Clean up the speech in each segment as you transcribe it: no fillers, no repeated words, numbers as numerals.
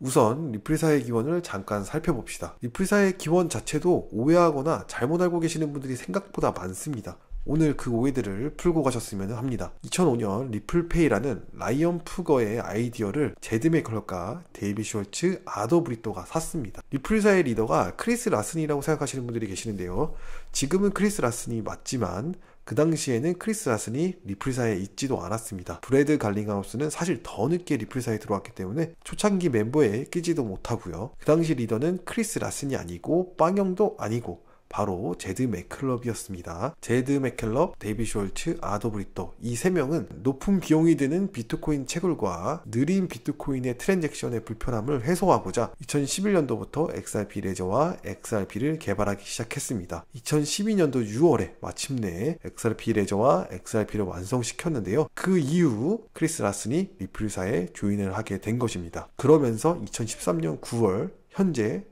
우선 리플사의 기원을 잠깐 살펴봅시다. 리플사의 기원 자체도 오해하거나 잘못 알고 계시는 분들이 생각보다 많습니다. 오늘 그 오해들을 풀고 가셨으면 합니다. 2005년 리플페이라는 라이언 푸거의 아이디어를 제드 맥컬럽과 데이빗 숄츠, 아더 브리또가 샀습니다. 리플사의 리더가 크리스 라슨이라고 생각하시는 분들이 계시는데요. 지금은 크리스 라슨이 맞지만 그 당시에는 크리스 라슨이 리플사에 있지도 않았습니다. 브래드 갈링하우스는 사실 더 늦게 리플사에 들어왔기 때문에 초창기 멤버에 끼지도 못하고요. 그 당시 리더는 크리스 라슨이 아니고 빵형도 아니고 바로 제드 맥클럽이었습니다. 제드 맥클럽, 데이빗 숄츠, 아더 브리또 이 세 명은 높은 비용이 드는 비트코인 채굴과 느린 비트코인의 트랜잭션의 불편함을 해소하고자 2011년도부터 XRP 레저와 XRP를 개발하기 시작했습니다. 2012년도 6월에 마침내 XRP 레저와 XRP를 완성시켰는데요. 그 이후 크리스 라슨이 리플사에 조인을 하게 된 것입니다. 그러면서 2013년 9월 현재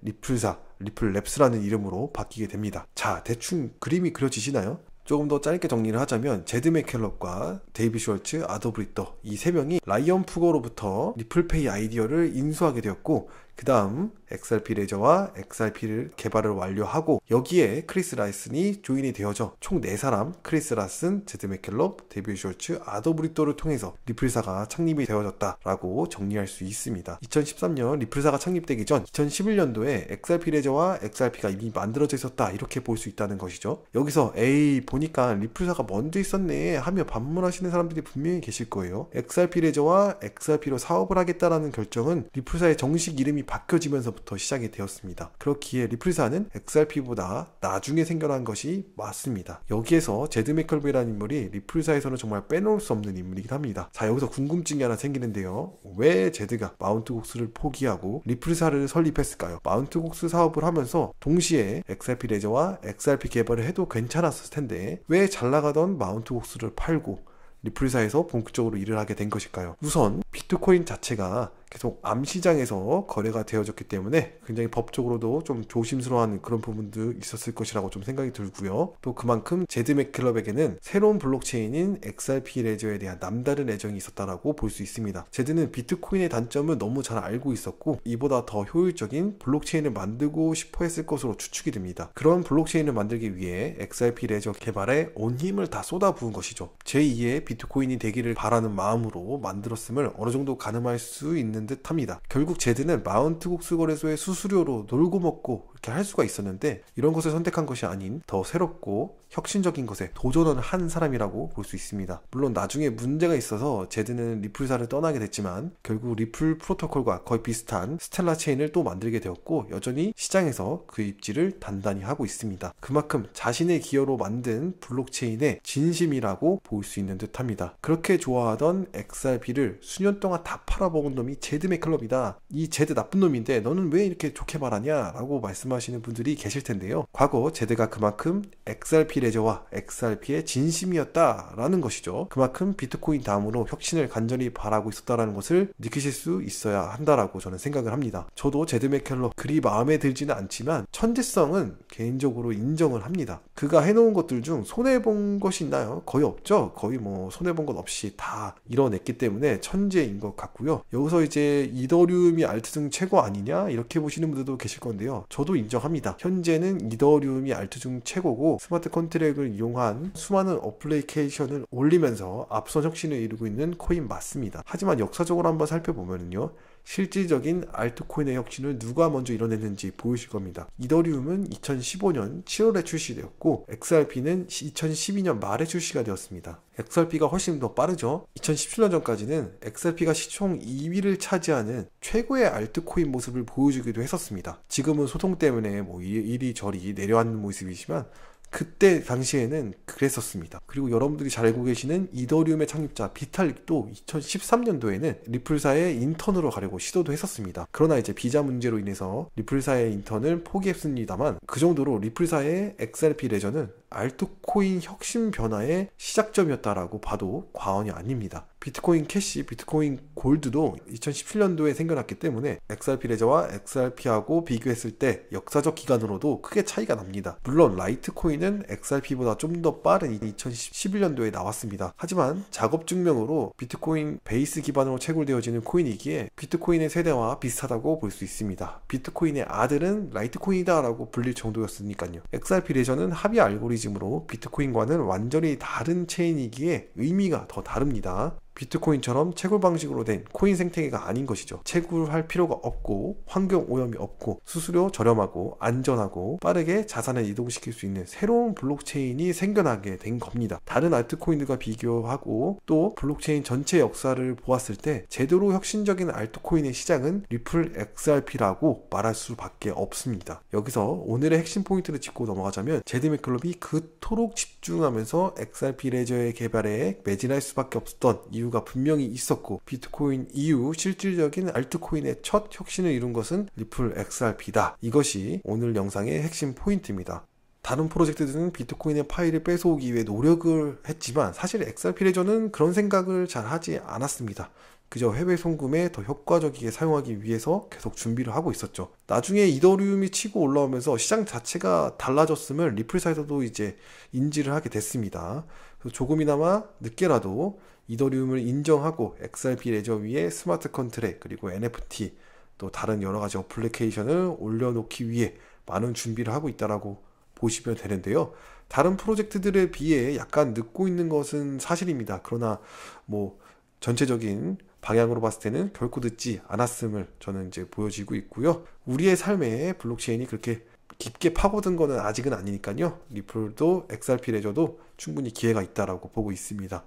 리플랩스라는 이름으로 바뀌게 됩니다. 자, 대충 그림이 그려지시나요? 조금 더 짧게 정리를 하자면 제드 맥켈럽과 데이빗 숄츠, 아더 브리또 이 세 명이 라이언 푸거로부터 리플페이 아이디어를 인수하게 되었고 그 다음 XRP 레저와 XRP를 개발을 완료하고 여기에 크리스 라슨이 조인이 되어져 총 4사람 크리스 라슨, 제드 맥켈럽, 데이빗 숄츠, 아더 브리또를 통해서 리플사가 창립이 되어졌다라고 정리할 수 있습니다. 2013년 리플사가 창립되기 전 2011년도에 XRP 레저와 XRP가 이미 만들어져 있었다 이렇게 볼 수 있다는 것이죠. 여기서 에이 보니까 리플사가 먼저 있었네 하며 반문하시는 사람들이 분명히 계실 거예요. XRP 레저와 XRP로 사업을 하겠다라는 결정은 리플사의 정식 이름이 바뀌어지면서부터 시작이 되었습니다. 그렇기에 리플사는 XRP보다 나중에 생겨난 것이 맞습니다. 여기에서 제드 맥컬럽이라는 인물이 리플사에서는 정말 빼놓을 수 없는 인물이긴 합니다. 자, 여기서 궁금증이 하나 생기는데요. 왜 제드가 마운트곡스를 포기하고 리플사를 설립했을까요? 마운트곡스 사업을 하면서 동시에 XRP 레저와 XRP 개발을 해도 괜찮았을 텐데 왜 잘 나가던 마운트곡스를 팔고 리플사에서 본격적으로 일을 하게 된 것일까요? 우선 비트코인 자체가 계속 암시장에서 거래가 되어졌기 때문에 굉장히 법적으로도 좀 조심스러워하는 그런 부분도 있었을 것이라고 좀 생각이 들고요. 또 그만큼 제드 맥클럽에게는 새로운 블록체인인 XRP 레저에 대한 남다른 애정이 있었다라고 볼 수 있습니다. 제드는 비트코인의 단점을 너무 잘 알고 있었고 이보다 더 효율적인 블록체인을 만들고 싶어 했을 것으로 추측이 됩니다. 그런 블록체인을 만들기 위해 XRP 레저 개발에 온 힘을 다 쏟아부은 것이죠. 제2의 비트코인이 되기를 바라는 마음으로 만들었음을 어느 정도 가늠할 수 있는 듯 합니다. 결국 제드는 마운트곡스 거래소의 수수료로 놀고 먹고 이렇게 할 수가 있었는데 이런 것을 선택한 것이 아닌 더 새롭고 혁신적인 것에 도전을 한 사람이라고 볼 수 있습니다. 물론 나중에 문제가 있어서 제드는 리플사를 떠나게 됐지만 결국 리플 프로토콜과 거의 비슷한 스텔라 체인을 또 만들게 되었고 여전히 시장에서 그 입지를 단단히 하고 있습니다. 그만큼 자신의 기여로 만든 블록체인의 진심이라고 볼 수 있는 듯 합니다. 그렇게 좋아하던 XRP를 수년 동안 다 팔아먹은 놈이 제드 맥클럽이다. 이 제드 나쁜 놈인데 너는 왜 이렇게 좋게 말하냐? 라고 말씀하시는 분들이 계실 텐데요. 과거 제드가 그만큼 XRP 레저와 XRP의 진심이었다라는 것이죠. 그만큼 비트코인 다음으로 혁신을 간절히 바라고 있었다라는 것을 느끼실 수 있어야 한다라고 저는 생각을 합니다. 저도 제드 맥켈럽 그리 마음에 들지는 않지만 천재성은 개인적으로 인정을 합니다. 그가 해놓은 것들 중 손해본 것이 있나요? 거의 없죠. 거의 뭐 손해본 것 없이 다 이뤄냈기 때문에 천재인 것 같고요. 여기서 이제 이더리움이 알트 중 최고 아니냐 이렇게 보시는 분들도 계실 건데요. 저도 인정합니다. 현재는 이더리움이 알트 중 최고고 스마트 컨트랙을 이용한 수많은 어플리케이션을 올리면서 앞선 혁신을 이루고 있는 코인 맞습니다. 하지만 역사적으로 한번 살펴보면요. 실질적인 알트코인의 혁신을 누가 먼저 이뤄냈는지 보이실 겁니다. 이더리움은 2015년 7월에 출시되었고 XRP는 2012년 말에 출시가 되었습니다. XRP가 훨씬 더 빠르죠. 2017년 전까지는 XRP가 시총 2위를 차지하는 최고의 알트코인 모습을 보여주기도 했었습니다. 지금은 소송 때문에 뭐 이리저리 내려앉는 모습이지만 그때 당시에는 그랬었습니다. 그리고 여러분들이 잘 알고 계시는 이더리움의 창립자 비탈릭도 2013년도에는 리플사의 인턴으로 가려고 시도도 했었습니다. 그러나 이제 비자 문제로 인해서 리플사의 인턴을 포기했습니다만 그 정도로 리플사의 XRP 레저는 알트코인 혁신 변화의 시작점이었다라고 봐도 과언이 아닙니다. 비트코인 캐시, 비트코인 골드도 2017년도에 생겨났기 때문에 XRP 레저와 XRP하고 비교했을 때 역사적 기간으로도 크게 차이가 납니다. 물론 라이트코인은 XRP보다 좀 더 빠른 2011년도에 나왔습니다. 하지만 작업 증명으로 비트코인 베이스 기반으로 채굴되어지는 코인이기에 비트코인의 세대와 비슷하다고 볼 수 있습니다. 비트코인의 아들은 라이트코인이다 라고 불릴 정도였으니까요. XRP 레저는 합의 알고리즘으로 비트코인과는 완전히 다른 체인이기에 의미가 더 다릅니다. 비트코인처럼 채굴 방식으로 된 코인 생태계가 아닌 것이죠. 채굴할 필요가 없고 환경 오염이 없고 수수료 저렴하고 안전하고 빠르게 자산을 이동시킬 수 있는 새로운 블록체인이 생겨나게 된 겁니다. 다른 알트코인들과 비교하고 또 블록체인 전체 역사를 보았을 때 제대로 혁신적인 알트코인의 시장은 리플 XRP라고 말할 수밖에 없습니다. 여기서 오늘의 핵심 포인트를 짚고 넘어가자면 제드 맥클럽이 그토록 집중하면서 XRP 레저의 개발에 매진할 수밖에 없었던 이유가 분명히 있었고, 비트코인 이후 실질적인 알트코인의 첫 혁신을 이룬 것은 리플 XRP다. 이것이 오늘 영상의 핵심 포인트입니다. 다른 프로젝트들은 비트코인의 파일을 뺏어오기 위해 노력을 했지만 사실 XRP 레저는 그런 생각을 잘 하지 않았습니다. 그저 해외 송금에 더 효과적이게 사용하기 위해서 계속 준비를 하고 있었죠. 나중에 이더리움이 치고 올라오면서 시장 자체가 달라졌음을 리플사에서도 이제 인지를 하게 됐습니다. 그래서 조금이나마 늦게라도 이더리움을 인정하고 XRP 레저 위에 스마트 컨트랙 그리고 NFT 또 다른 여러 가지 어플리케이션을 올려놓기 위해 많은 준비를 하고 있다라고 보시면 되는데요. 다른 프로젝트들에 비해 약간 늦고 있는 것은 사실입니다. 그러나 뭐 전체적인 방향으로 봤을 때는 결코 늦지 않았음을 저는 이제 보여지고 있고요. 우리의 삶에 블록체인이 그렇게 깊게 파고든 거는 아직은 아니니까요. 리플도 XRP 레저도 충분히 기회가 있다라고 보고 있습니다.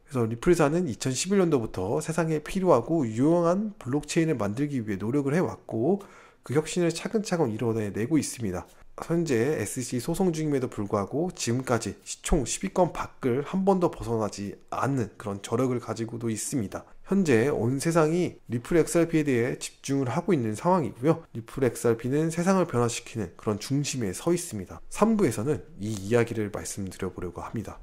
그래서 리플사는 2011년도부터 세상에 필요하고 유용한 블록체인을 만들기 위해 노력을 해왔고 그 혁신을 차근차근 이뤄내고 있습니다. 현재 SEC 소송 중임에도 불구하고 지금까지 시총 10위권 밖을 한 번도 벗어나지 않는 그런 저력을 가지고도 있습니다. 현재 온 세상이 리플 XRP에 대해 집중을 하고 있는 상황이고요. 리플 XRP는 세상을 변화시키는 그런 중심에 서 있습니다. 3부에서는 이 이야기를 말씀드려 보려고 합니다.